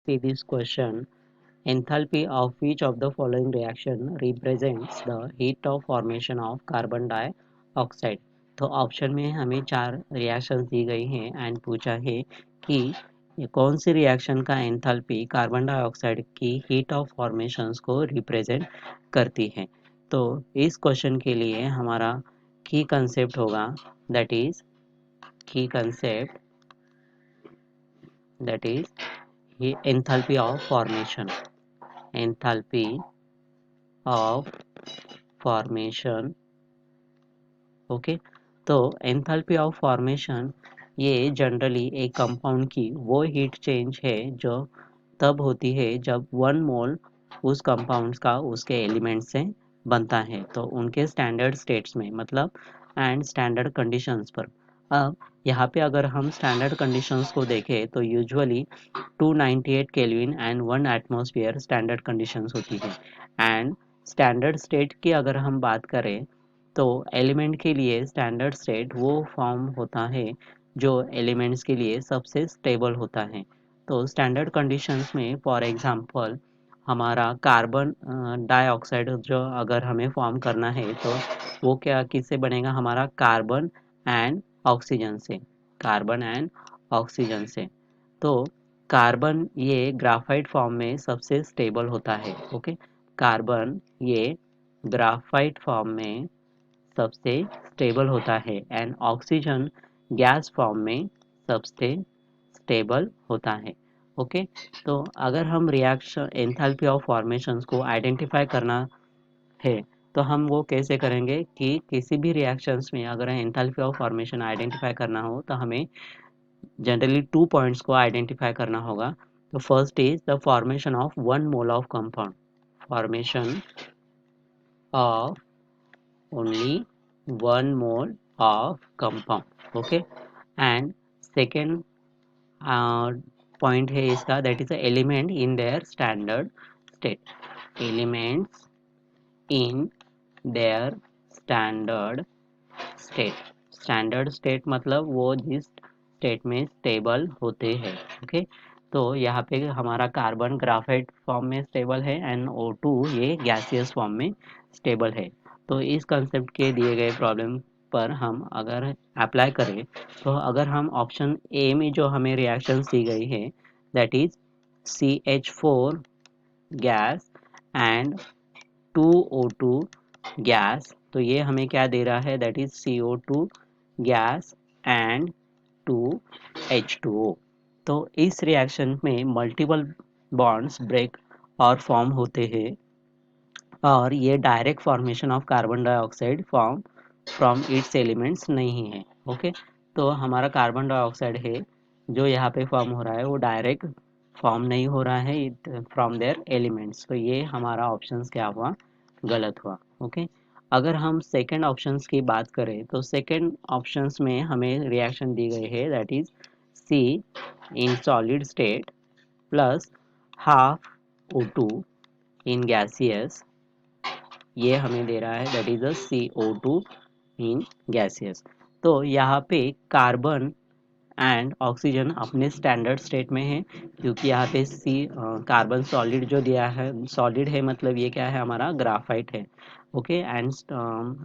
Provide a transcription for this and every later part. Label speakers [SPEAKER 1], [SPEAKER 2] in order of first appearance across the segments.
[SPEAKER 1] See this question. Enthalpy of which of the following reaction represents the heat of formation of carbon dioxide. तो option में हमें चार reactions दी गई हैं and पूछा है कि ये कौन सी रिएक्शन का एंथैल्पी कार्बन डाइऑक्साइड की हीट ऑफ फॉर्मेशंस को रिप्रेजेंट करती है। तो इस क्वेश्चन के लिए हमारा की कंसेप्ट होगा दैट इज की concept that is enthalpy of formation, enthalpy of formation। Okay, तो एंथैल्पी ऑफ फॉर्मेशन ये जनरली एक कंपाउंड की वो हीट चेंज है जो तब होती है जब 1 मोल उस कंपाउंड का उसके एलिमेंट से बनता है, तो उनके स्टैंडर्ड स्टेट्स में मतलब एंड स्टैंडर्ड कंडीशंस पर। अब यहाँ पे अगर हम स्टैंडर्ड कंडीशंस को देखें तो usually 298 kelvin and 1 atmosphere standard conditions होती है। एंड स्टैंडर्ड स्टेट की अगर हम बात करें तो एलिमेंट के लिए स्टैंडर्ड स्टेट वो फॉर्म होता है जो एलिमेंट्स के लिए सबसे स्टेबल होता है। तो स्टैंडर्ड कंडीशंस में फॉर एग्जांपल हमारा कार्बन डाइऑक्साइड जो अगर हमें फॉर्म करना है तो वो क्या किससे बनेगा, हमारा कार्बन एंड ऑक्सीजन से, कार्बन एंड ऑक्सीजन से। तो कार्बन ये ग्राफाइट फॉर्म में सबसे स्टेबल होता है। ओके, कार्बन ये ग्राफाइट फॉर्म में सबसे स्टेबल होता है एंड ऑक्सीजन गैस फॉर्म में सबसे स्टेबल होता है। ओके, तो अगर हम रिएक्शन एंथैल्पी ऑफ फॉर्मेशंस को आइडेंटिफाई करना है तो हम वो कैसे करेंगे कि किसी भी रिएक्शंस में अगर एंथैल्पी ऑफ फॉर्मेशन आइडेंटिफाई करना हो तो हमें जनरली 2 पॉइंट्स को आइडेंटिफाई करना होगा। तो first is the formation of 1 mole of compound, formation of only 1 mole of compound। okay, and second uh, point है इसका that is the element in their standard state, elements in their standard state। Standard state मतलब वो जिस state में stable होते हैं। Okay, तो यहाँ पे हमारा कार्बन ग्राफाइट फॉर्म में स्टेबल है एंड O2 ये गैसियस फॉर्म में स्टेबल है। तो इस कंसेप्ट के दिए गए प्रॉब्लम पर हम अगर अप्लाई करें तो अगर हम ऑप्शन ए में जो हमें रिएक्शंस दी गई है that is CH4 gas and 2O2 gas, तो ये हमें क्या दे रहा है that is CO2 gas and 2H2O। तो इस रिएक्शन में मल्टीपल बॉन्ड्स ब्रेक और फॉर्म होते हैं और ये direct formation of carbon dioxide form from its elements नहीं है। ओके, तो हमारा कार्बन डाइऑक्साइड है जो यहाँ पे फॉर्म हो रहा है वो डायरेक्ट फॉर्म नहीं हो रहा है फ्रॉम देयर एलिमेंट्स। तो ये हमारा ऑप्शंस क्या हुआ, गलत हुआ। ओके, अगर हम सेकंड ऑप्शंस की बात करें तो सेकंड ऑप्शंस में हमें रिएक्शन दी गई है that is C in solid state plus half O2 in gaseous, ये हमें दे रहा है that is a CO2 in gaseous. तो यहाँ पे कार्बन एंड ऑक्सीजन अपने स्टैंडर्ड स्टेट में है क्योंकि यहाँ पे सी कार्बन सॉलिड जो दिया है, सॉलिड है मतलब ये क्या है हमारा ग्राफाइट है। ओके, एंड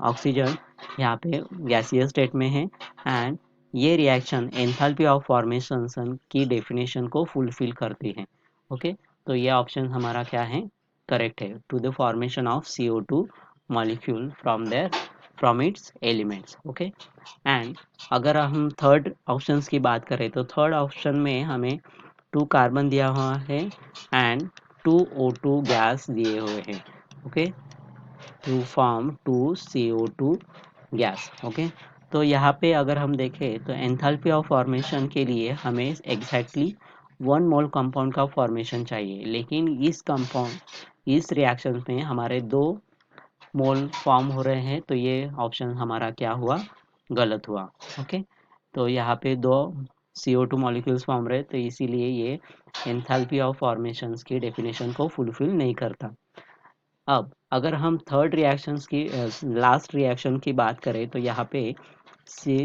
[SPEAKER 1] ऑक्सीजन यहाँ पे गैसियस स्टेट में है एंड ये रिएक्शन एंथैल्पी ऑफ फॉर्मेशन की डेफिनेशन को फुलफिल करती है। ओके, तो ये ऑप्शन हमारा क्या है, करेक्ट है, to the formation of CO2 molecule from there from its elements. Okay, and अगर हम थर्ड ऑप्शंस की बात करें तो थर्ड ऑप्शन में हमें 2 कार्बन दिया हुआ है एंड 2O2 गैस दिए हुए हैं। Okay, to form 2CO2 gas. Okay, तो यहाँ पे अगर हम देखें तो एंथैल्पी ऑफ फॉर्मेशन के लिए हमें एग्जैक्टली 1 मोल कंपाउंड का फॉर्मेशन चाहिए, लेकिन इस कंपाउंड इस रिएक्शन में हमारे 2 मोल फॉर्म हो रहे हैं, तो ये ऑप्शन हमारा क्या हुआ, गलत हुआ। ओके, तो यहाँ पे 2 CO2 मॉलिक्यूल्स फॉर्म रहे तो इसीलिए ये एंथैल्पी ऑफ फॉर्मेशंस की डेफिनेशन को फुलफिल नहीं करता। अब अगर हम थर्ड रिएक्शंस की लास्ट रिएक्शन की बात करें तो यहाँ पे C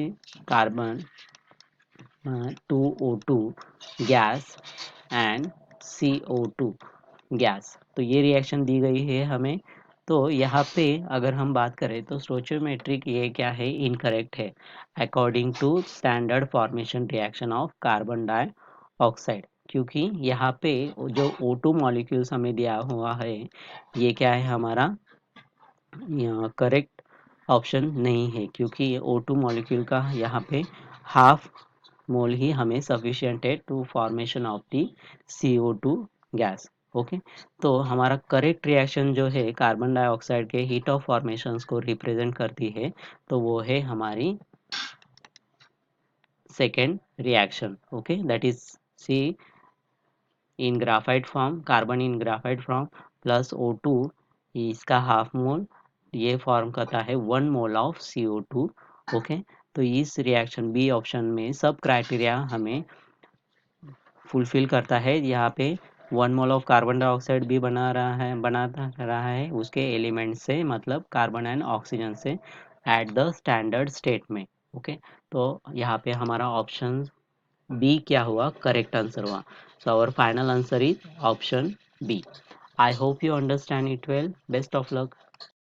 [SPEAKER 1] carbon 2O2 gas and CO2 gas. तो ये रिएक्शन दी गई है हमें। तो यहाँ पे अगर हम बात करें तो स्टोइचियोमेट्रिक ये क्या है, इनकरेक्ट है according to standard formation reaction of carbon dioxide, क्योंकि यहाँ पे जो O2 मॉलिक्यूल्स हमें दिया हुआ है ये क्या है हमारा करेक्ट ऑप्शन नहीं है, क्योंकि ये O2 मॉलिक्यूल का यहाँ पे हाफ मोल ही हमें सफिशिएंट है to formation of the CO2 gas. Okay, तो हमारा करेक्ट रिएक्शन जो है कार्बन डाइऑक्साइड के हीट ऑफ फॉर्मेशंस को रिप्रेजेंट करती है, तो वो है हमारी second reaction. Okay, that is C in graphite form, carbon in graphite form plus O2 इसका हाफ मोल, ये फॉर्म करता है 1 मोल ऑफ CO2। ओके, तो इस रिएक्शन बी ऑप्शन में सब क्राइटेरिया हमें फुलफिल करता है। यहाँ पे 1 मोल ऑफ कार्बन डाइऑक्साइड भी बनाता रहा है उसके एलिमेंट से, मतलब कार्बन एंड ऑक्सीजन से एट द स्टैंडर्ड स्टेट में। ओके, तो यहाँ पे हमारा ऑप्शन बी क्या हुआ, करेक्ट आंसर हुआ। So our final answer is option B. I hope you understand it well. Best of luck.